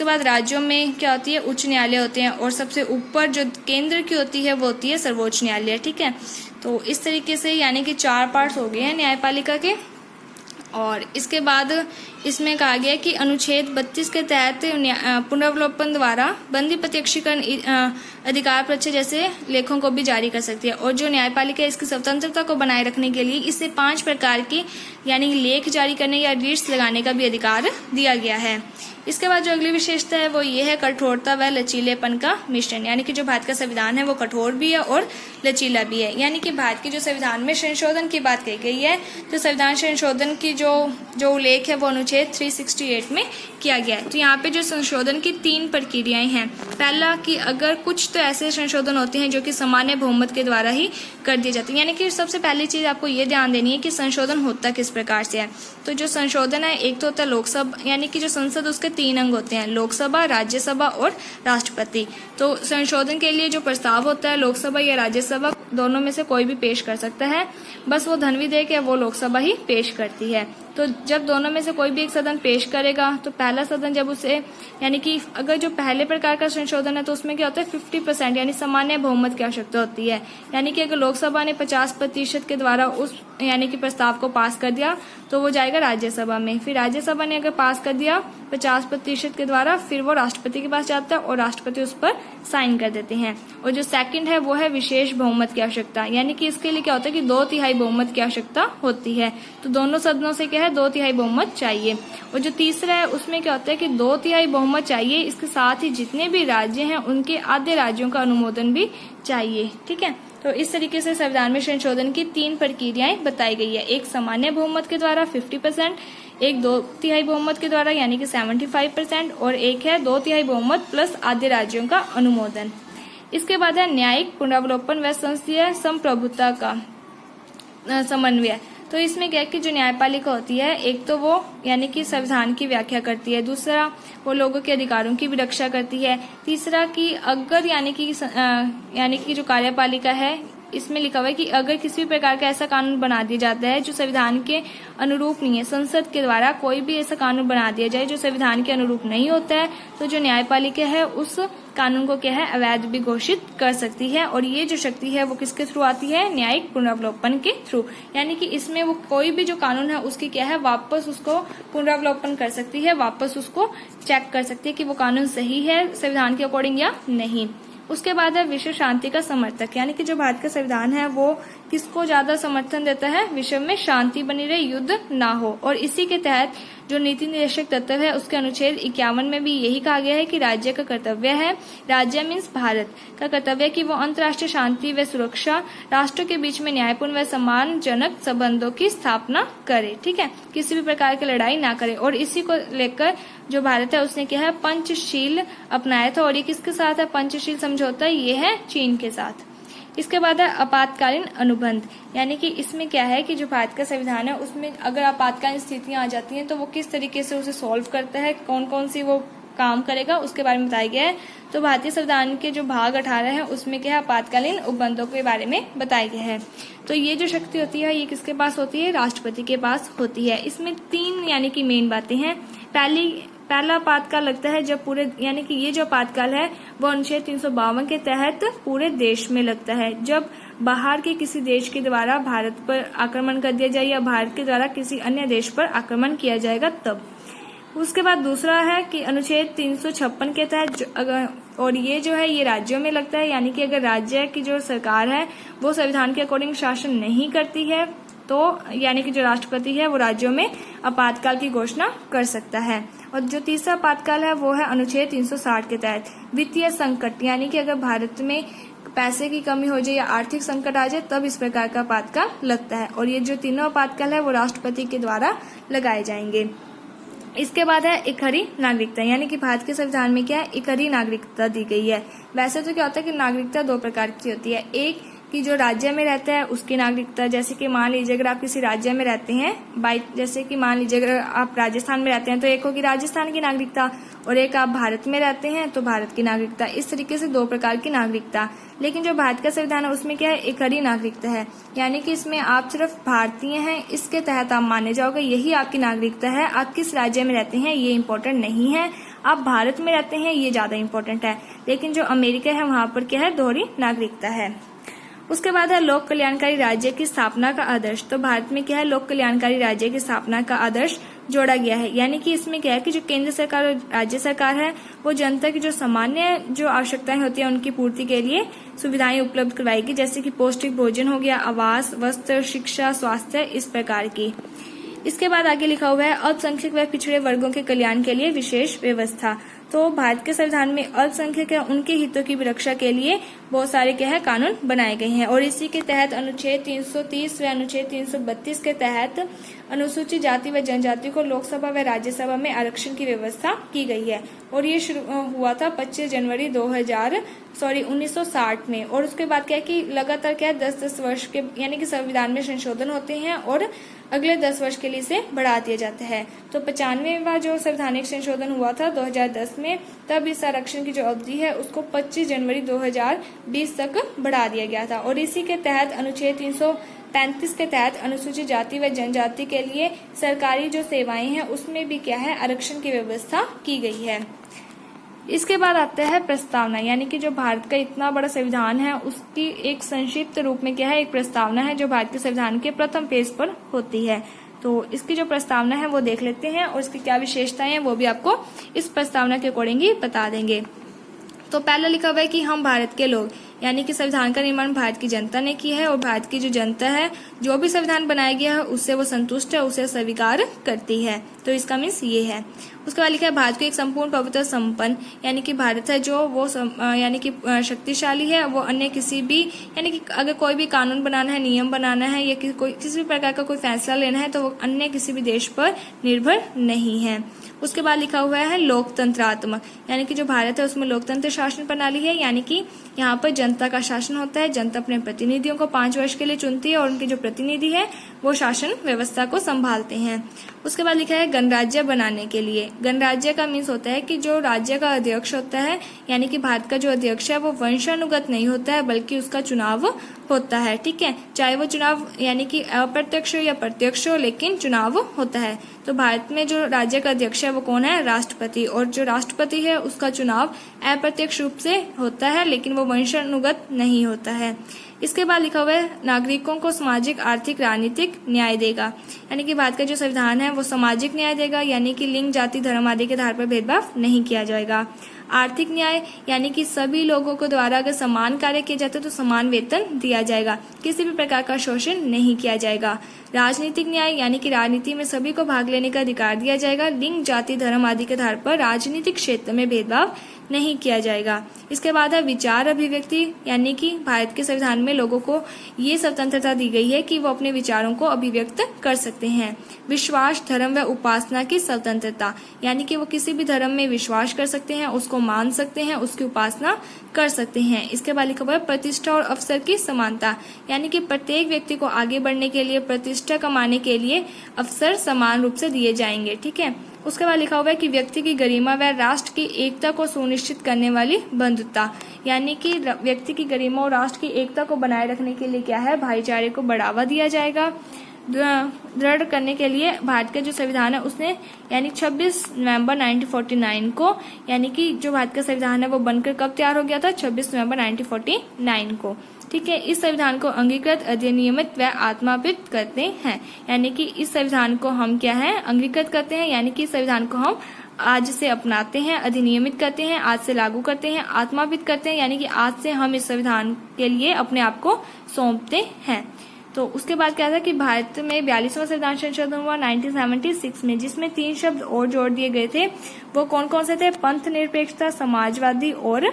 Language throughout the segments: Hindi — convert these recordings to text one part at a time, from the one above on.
उसके बाद राज्यों में क्या होती है, उच्च न्यायालय होते हैं, और सबसे ऊपर जो केंद्र की होती है वो होती है सर्वोच्च न्यायालय। ठीक है, तो इस तरीके से यानी कि 4 पार्ट्स हो गए हैं न्यायपालिका के। और इसके बाद इसमें कहा गया कि अनुच्छेद 32 के तहत पुनरावलोकन द्वारा बंदी प्रत्यक्षीकरण अधिकार परीक्षा जैसे लेखों को भी जारी कर सकती है। और जो न्यायपालिका इसकी स्वतंत्रता को बनाए रखने के लिए इससे 5 प्रकार के यानी लेख जारी करने या रीट्स लगाने का भी अधिकार दिया गया है। इसके बाद जो अगली विशेषता है वो ये है कठोरता व लचीलेपन का मिश्रण। यानी कि जो भारत का संविधान है वो कठोर भी है और लचीला भी है। यानी कि भारत के जो संविधान में संशोधन की बात कही गई है, तो संविधान संशोधन की जो उल्लेख है वो अनुच्छेद 368 में किया गया है। तो यहाँ पे जो संशोधन की 3 प्रक्रियाएं हैं। पहला कि अगर कुछ तो ऐसे संशोधन होते हैं जो कि सामान्य बहुमत के द्वारा ही कर दिए जाते हैं। यानी कि सबसे पहली चीज आपको ये ध्यान देनी है कि संशोधन होता किस प्रकार से है। तो जो संशोधन है, एक तो होता है लोकसभा, यानी कि जो संसद उसके 3 अंग होते हैं, लोकसभा, राज्यसभा और राष्ट्रपति। तो संशोधन के लिए जो प्रस्ताव होता है लोकसभा या राज्यसभा दोनों में से कोई भी पेश कर सकता है, बस वो धन विधेयक है वो लोकसभा ही पेश करती है। तो जब दोनों में से कोई भी एक सदन पेश करेगा तो पहला सदन जब उसे यानी कि अगर जो पहले प्रकार का संशोधन है तो उसमें क्या होता है 50% यानी सामान्य बहुमत की आवश्यकता होती है। यानी कि अगर लोकसभा ने 50% के द्वारा उस यानी कि प्रस्ताव को पास कर दिया तो वो जाएगा राज्यसभा में, फिर राज्यसभा ने अगर पास कर दिया 50% के द्वारा फिर वो राष्ट्रपति के पास जाता है और राष्ट्रपति उस पर साइन कर देते हैं। और जो सेकंड है वो है विशेष बहुमत की आवश्यकता। यानी कि इसके लिए क्या होता है कि 2/3 बहुमत की आवश्यकता होती है। तो दोनों सदनों से क्या है 2/3 बहुमत चाहिए। और जो तीसरा है उसमें क्या होता है कि 2/3 बहुमत चाहिए, इसके साथ ही जितने भी राज्य हैं उनके आधे राज्यों का अनुमोदन भी चाहिए। ठीक है, तो इस तरीके से संविधान में संशोधन की 3 प्रक्रियाएं बताई गई है। एक सामान्य बहुमत के द्वारा 50%, एक 2/3 बहुमत के द्वारा यानी कि 75% और एक है 2/3 बहुमत प्लस आधे राज्यों का अनुमोदन। इसके बाद है न्यायिक पुनरावलोकन व संसदीय संप्रभुता का समन्वय। तो इसमें क्या है कि जो न्यायपालिका होती है, एक तो वो यानी कि संविधान की व्याख्या करती है, दूसरा वो लोगों के अधिकारों की भी रक्षा करती है, तीसरा कि अगर यानी कि जो कार्यपालिका है इसमें लिखा हुआ है कि अगर किसी भी प्रकार का ऐसा कानून बना दिया जाता है जो संविधान के अनुरूप नहीं है, संसद के द्वारा कोई भी ऐसा कानून बना दिया जाए जो संविधान के अनुरूप नहीं होता है, तो जो न्यायपालिका है उस कानून को क्या है अवैध भी घोषित कर सकती है। और ये जो शक्ति है वो किसके थ्रू आती है, न्यायिक पुनरावलोकन के थ्रू। यानी कि इसमें वो कोई भी जो कानून है उसकी क्या है वापस उसको पुनरावलोकन कर सकती है, वापस उसको चेक कर सकती है कि वो कानून सही है संविधान के अकॉर्डिंग या नहीं। उसके बाद है विश्व शांति का समर्थक। यानी कि जो भारत का संविधान है वो किसको ज्यादा समर्थन देता है, विश्व में शांति बनी रहे, युद्ध ना हो। और इसी के तहत जो नीति निर्देशक तत्व है उसके अनुच्छेद 51 में भी यही कहा गया है कि राज्य का कर्तव्य है, राज्य मीन्स भारत का कर्तव्य है कि वो अंतर्राष्ट्रीय शांति व सुरक्षा, राष्ट्रों के बीच में न्यायपूर्ण व सम्मानजनक संबंधों की स्थापना करे। ठीक है, किसी भी प्रकार की लड़ाई ना करे। और इसी को लेकर जो भारत है उसने क्या है पंचशील अपनाया था। और ये किसके साथ है पंचशील समझौता, ये है चीन के साथ। इसके बाद है आपातकालीन अनुबंध। यानी कि इसमें क्या है कि जो भारत का संविधान है उसमें अगर आपातकालीन स्थितियां आ जाती हैं तो वो किस तरीके से उसे सॉल्व करता है, कौन कौन सी वो काम करेगा उसके बारे में बताया गया है। तो भारतीय संविधान के जो भाग 18 है उसमें क्या है आपातकालीन उपबंधों के बारे में बताया गया है। तो ये जो शक्ति होती है ये किसके पास होती है, राष्ट्रपति के पास होती है। इसमें 3 यानी कि मेन बातें हैं। पहला आपातकाल लगता है जब पूरे यानी कि ये जो आपातकाल है वो अनुच्छेद 352 के तहत पूरे देश में लगता है, जब बाहर के किसी देश के द्वारा भारत पर आक्रमण कर दिया जाए या भारत के द्वारा किसी अन्य देश पर आक्रमण किया जाएगा तब। उसके बाद दूसरा है कि अनुच्छेद 356 के तहत और ये जो है ये राज्यों में लगता है। यानी कि अगर राज्य की जो सरकार है वो संविधान के अकॉर्डिंग शासन नहीं करती है तो यानी कि जो राष्ट्रपति है वो राज्यों में आपातकाल की घोषणा कर सकता है। और जो तीसरा आपातकाल है वो है अनुच्छेद 360 के तहत वित्तीय संकट। यानी कि अगर भारत में पैसे की कमी हो जाए या आर्थिक संकट आ जाए तब इस प्रकार का आपातकाल लगता है। और ये जो तीनों आपातकाल है वो राष्ट्रपति के द्वारा लगाए जाएंगे। इसके बाद है इकहरी नागरिकता। यानी कि भारत के संविधान में क्या है इकहरी नागरिकता दी गई है। वैसे तो क्या होता है कि नागरिकता 2 प्रकार की होती है, एक कि जो राज्य में रहता है उसकी नागरिकता, जैसे कि मान लीजिए अगर आप किसी राज्य में रहते हैं जैसे कि मान लीजिए अगर आप राजस्थान में रहते हैं तो एक होगी राजस्थान की नागरिकता और एक आप भारत में रहते हैं तो भारत की नागरिकता। इस तरीके से 2 प्रकार की नागरिकता। लेकिन जो भारत का संविधान है उसमें क्या है इकहरी नागरिकता है। यानी कि इसमें आप सिर्फ भारतीय हैं, इसके तहत आप माने जाओगे, यही आपकी नागरिकता है। आप किस राज्य में रहते हैं ये इम्पोर्टेंट नहीं है, आप भारत में रहते हैं ये ज्यादा इंपॉर्टेंट है, लेकिन जो अमेरिका है वहां पर क्या है, दोहरी नागरिकता है। उसके बाद है लोक कल्याणकारी राज्य की स्थापना का आदर्श। तो भारत में क्या है, लोक कल्याणकारी राज्य की स्थापना का आदर्श जोड़ा गया है। यानी कि इसमें क्या है कि जो केंद्र सरकार और राज्य सरकार है वो जनता की जो सामान्य जो आवश्यकताएं होती है उनकी पूर्ति के लिए सुविधाएं उपलब्ध करवाएगी, जैसे कि पौष्टिक भोजन हो गया, आवास, वस्त्र, शिक्षा, स्वास्थ्य, इस प्रकार की। इसके बाद आगे लिखा हुआ है अल्पसंख्यक व पिछड़े वर्गों के कल्याण के लिए विशेष व्यवस्था। तो भारत के संविधान में अल्पसंख्यक या उनके हितों की रक्षा के लिए बहुत सारे क्या है कानून बनाए गए हैं, और इसी के तहत अनुच्छेद 330 व अनुच्छेद 332 के तहत अनुसूचित जाति व जनजाति को लोकसभा व राज्यसभा में आरक्षण की व्यवस्था की गई है। और ये शुरू हुआ था 25 जनवरी 1960 में। और उसके बाद क्या है कि लगातार क्या है 10-10 वर्ष के यानी कि संविधान में संशोधन होते हैं और अगले 10 वर्ष के लिए इसे बढ़ा दिया जाता है। तो 95वां जो संवैधानिक संशोधन हुआ था 2010 में, तब इस आरक्षण की जो अवधि है उसको 25 जनवरी 2020 तक बढ़ा दिया गया था। और इसी के तहत अनुच्छेद 335 के तहत अनुसूचित जाति व जनजाति के लिए सरकारी जो सेवाएं हैं उसमें भी क्या है आरक्षण की व्यवस्था की गई है। इसके बाद आता है प्रस्तावना, यानी कि जो भारत का इतना बड़ा संविधान है उसकी एक संक्षिप्त रूप में क्या है एक प्रस्तावना है जो भारत के संविधान के प्रथम पेज पर होती है। तो इसकी जो प्रस्तावना है वो देख लेते हैं और इसकी क्या विशेषताएं हैं वो भी आपको इस प्रस्तावना के अकॉर्डिंग ही बता देंगे। तो पहला लिखा हुआ है कि हम भारत के लोग, यानी कि संविधान का निर्माण भारत की जनता ने किया है और भारत की जो जनता है जो भी संविधान बनाया गया है उससे वो संतुष्ट है, उसे स्वीकार करती है। तो इसका मीन्स ये है। उसके बाद लिखा है भारत को एक संपूर्ण प्रभुत्व संपन्न, यानी कि भारत है जो वो यानी कि शक्तिशाली है, वो अन्य किसी भी यानी कि अगर कोई भी कानून बनाना है, नियम बनाना है या किसी भी प्रकार का कोई फैसला लेना है तो वो अन्य किसी भी देश पर निर्भर नहीं है। उसके बाद लिखा हुआ है लोकतंत्रात्मक, यानी कि जो भारत है उसमें लोकतंत्र शासन प्रणाली है, यानी कि यहाँ पर जनता का शासन होता है। जनता अपने प्रतिनिधियों को 5 वर्ष के लिए चुनती है और उनके जो प्रतिनिधि है वो शासन व्यवस्था को संभालते हैं। उसके बाद लिखा है गणराज्य बनाने के लिए। गणराज्य का मीन्स होता है कि जो राज्य का अध्यक्ष होता है, यानी कि भारत का जो अध्यक्ष है वो वंशानुगत नहीं होता है बल्कि उसका चुनाव होता है। ठीक है, चाहे वो चुनाव यानी कि अप्रत्यक्ष या प्रत्यक्ष हो, लेकिन चुनाव होता है। तो भारत में जो राज्य का अध्यक्ष है वो कौन है, राष्ट्रपति। और जो राष्ट्रपति है उसका चुनाव अप्रत्यक्ष रूप से होता है लेकिन वो वंशानुगत नहीं होता है। इसके बाद लिखा हुआ है नागरिकों को सामाजिक, आर्थिक, राजनीतिक न्याय देगा, यानी कि भारत का जो संविधान है वो सामाजिक न्याय देगा, यानी कि लिंग, जाति, धर्म आदि के आधार पर भेदभाव नहीं किया जाएगा। आर्थिक न्याय, यानी कि सभी लोगों को द्वारा अगर समान कार्य किए जाते तो समान वेतन दिया जाएगा, किसी भी प्रकार का शोषण नहीं किया जाएगा। राजनीतिक न्याय, यानी कि राजनीति में सभी को भाग लेने का अधिकार दिया जाएगा, लिंग, जाति, धर्म आदि के आधार पर राजनीतिक क्षेत्र में भेदभाव नहीं किया जाएगा। इसके बाद है विचार अभिव्यक्ति, यानी कि भारत के संविधान में लोगों को ये स्वतंत्रता दी गई है कि वो अपने विचारों को अभिव्यक्त कर सकते हैं। विश्वास, धर्म व उपासना की स्वतंत्रता, यानी कि वो किसी भी धर्म में विश्वास कर सकते हैं, उसको मान सकते हैं, उसकी उपासना कर सकते हैं। इसके बाद लिखा हुआ है प्रतिष्ठा और अवसर की समानता, यानी कि प्रत्येक व्यक्ति को आगे बढ़ने के लिए, प्रतिष्ठा कमाने के लिए अवसर समान रूप से दिए जाएंगे। ठीक है, उसके बाद लिखा हुआ है कि व्यक्ति की गरिमा व राष्ट्र की एकता को सुनिश्चित करने वाली बंधुता, यानी कि व्यक्ति की गरिमा और राष्ट्र की एकता को बनाए रखने के लिए क्या है, भाईचारे को बढ़ावा दिया जाएगा। दृढ़ करने के लिए भारत का जो संविधान है उसने यानी 26 नवंबर 1949 को, यानी कि जो भारत का संविधान है वो बनकर कब तैयार हो गया था, 26 नवंबर 1949 को। ठीक है, इस संविधान को अंगीकृत, अधिनियमित व आत्मापित करते हैं, यानी कि इस संविधान को हम क्या है अंगीकृत करते हैं, यानी कि इस संविधान को हम आज से अपनाते हैं, अधिनियमित करते हैं, आज से लागू करते हैं, आत्मापित करते हैं, यानी कि आज से हम इस संविधान के लिए अपने आप को सौंपते हैं। तो उसके बाद क्या था कि भारत में 42वां संविधान संशोधन हुआ 1976 में, जिसमें 3 शब्द और जोड़ दिए गए थे। वो कौन कौन से थे, पंथ निरपेक्षता, समाजवादी और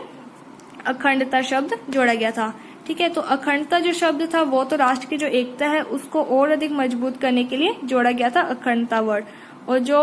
अखंडता शब्द जोड़ा गया था। ठीक है, तो अखंडता जो शब्द था वो तो राष्ट्र की जो एकता है उसको और अधिक मजबूत करने के लिए जोड़ा गया था, अखंडता वर्ड। और जो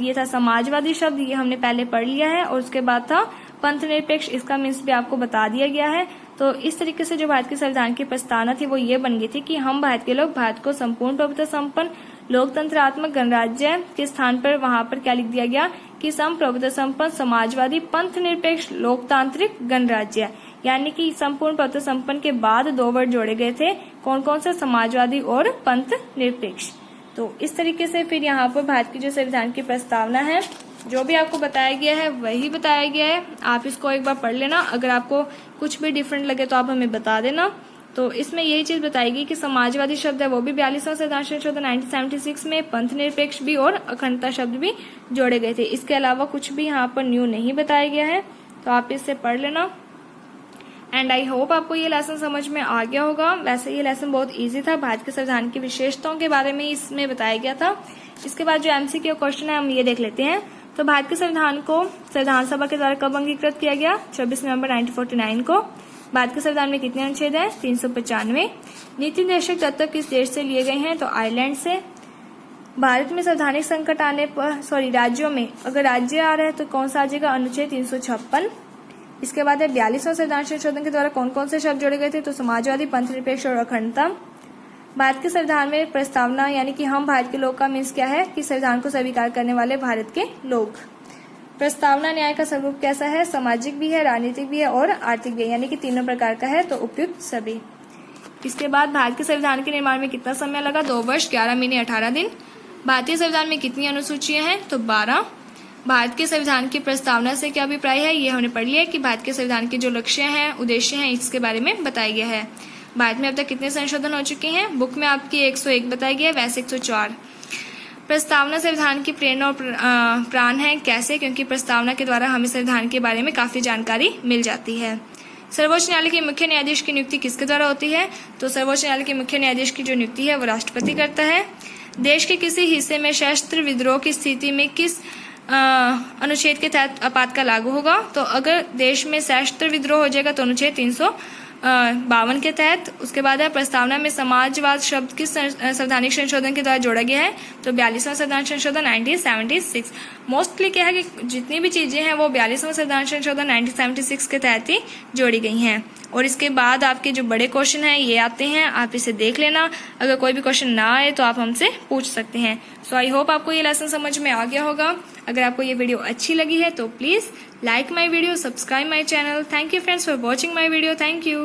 ये था समाजवादी शब्द, ये हमने पहले पढ़ लिया है। और उसके बाद था पंथ निरपेक्ष, इसका मीन्स भी आपको बता दिया गया है। तो इस तरीके से जो भारत के संविधान की प्रस्तावना थी वो ये बन गई थी कि हम भारत के लोग भारत को संपूर्ण प्रभुत्व संपन्न, लोकतंत्रात्मक, गणराज्य के स्थान पर वहां पर क्या लिख दिया गया कि संप्रभुत्व संपन्न, समाजवादी, पंथ निरपेक्ष, लोकतांत्रिक, गणराज्य, यानी कि संपूर्ण प्रभुत्व संपन्न के बाद 2 वर्ड जोड़े गए थे, कौन कौन से, समाजवादी और पंथ निरपेक्ष। तो इस तरीके से फिर यहाँ पर भारत की जो संविधान की प्रस्तावना है जो भी आपको बताया गया है वही बताया गया है। आप इसको एक बार पढ़ लेना। अगर आपको कुछ भी डिफरेंट लगे तो आप हमें बता देना। तो इसमें यही चीज बताएगी कि समाजवादी शब्द है वो भी 42वां संविधान संशोधन 1976 में, पंथ निरपेक्ष भी और अखंडता शब्द भी जोड़े गए थे। इसके अलावा कुछ भी यहाँ पर न्यू नहीं बताया गया है, तो आप इससे पढ़ लेना। एंड आई होप आपको ये लेसन समझ में आ गया होगा। वैसे ये लेसन बहुत इजी था, भारत के संविधान की विशेषताओं के बारे में इसमें बताया गया था। इसके बाद जो एमसीक्यू क्वेश्चन है हम ये देख लेते हैं। तो भारत के संविधान को संविधान सभा के द्वारा कब अंगीकृत किया गया? 24 नवंबर 1949 को। भारत के संविधान में कितने अनुच्छेद हैं? 395। नीति निर्देशक तत्व किस देश से लिए गए हैं? तो आयरलैंड से। भारत में संवैधानिक संकट आने पर राज्यों में अगर राज्य आ रहा है तो कौन सा आ जाएगा? अनुच्छेद 356। इसके बाद है 42वां संविधान संशोधन के द्वारा कौन कौन से शब्द जोड़े गए थे? तो समाजवादी, पंथ निरपेक्ष और अखंडता। भारत के संविधान में प्रस्तावना यानी कि हम भारत के लोग का मीन्स क्या है? कि संविधान को स्वीकार करने वाले भारत के लोग। प्रस्तावना न्याय का स्वरूप कैसा है? सामाजिक भी है, राजनीतिक भी है और आर्थिक भी है, यानी कि तीनों प्रकार का है, तो उपयुक्त सभी। इसके बाद भारत के संविधान के निर्माण में कितना समय लगा? 2 वर्ष 11 महीने 18 दिन। भारतीय संविधान में कितनी अनुसूचियां हैं? तो 12। भारत के संविधान की प्रस्तावना से क्या अभिप्राय है? ये हमने पढ़ लिया है कि भारत के संविधान के जो लक्ष्य हैं, उद्देश्य हैं, इसके बारे में बताया गया है। भारत में अब तक कितने संशोधन हो चुके हैं? बुक में आपकी 101 बताया गया है, वैसे 104। प्रस्तावना संविधान की प्रेरणा और प्राण है। कैसे? क्योंकि प्रस्तावना के द्वारा हमें संविधान के बारे में काफी जानकारी मिल जाती है। सर्वोच्च न्यायालय के मुख्य न्यायाधीश की नियुक्ति किसके द्वारा होती है? तो सर्वोच्च न्यायालय के मुख्य न्यायाधीश की जो नियुक्ति है वो राष्ट्रपति करता है। देश के किसी हिस्से में सशस्त्र विद्रोह की स्थिति में किस अनुच्छेद के तहत आपातकाल लागू होगा? तो अगर देश में सशस्त्र विद्रोह हो जाएगा तो अनुच्छेद 352 के तहत। उसके बाद है प्रस्तावना में समाजवाद शब्द किस संवैधानिक संशोधन के द्वारा जोड़ा गया है? तो 42वां संविधान संशोधन 1976। मोस्टली क्या है कि जितनी भी चीजें हैं वो 42वां संविधान संशोधन 1976 के तहत ही जोड़ी गई हैं। और इसके बाद आपके जो बड़े क्वेश्चन हैं ये आते हैं, आप इसे देख लेना। अगर कोई भी क्वेश्चन ना आए तो आप हमसे पूछ सकते हैं। सो आई होप आपको ये लेसन समझ में आ गया होगा। अगर आपको ये वीडियो अच्छी लगी है तो please like my video, subscribe my channel. Thank you friends for watching my video. Thank you.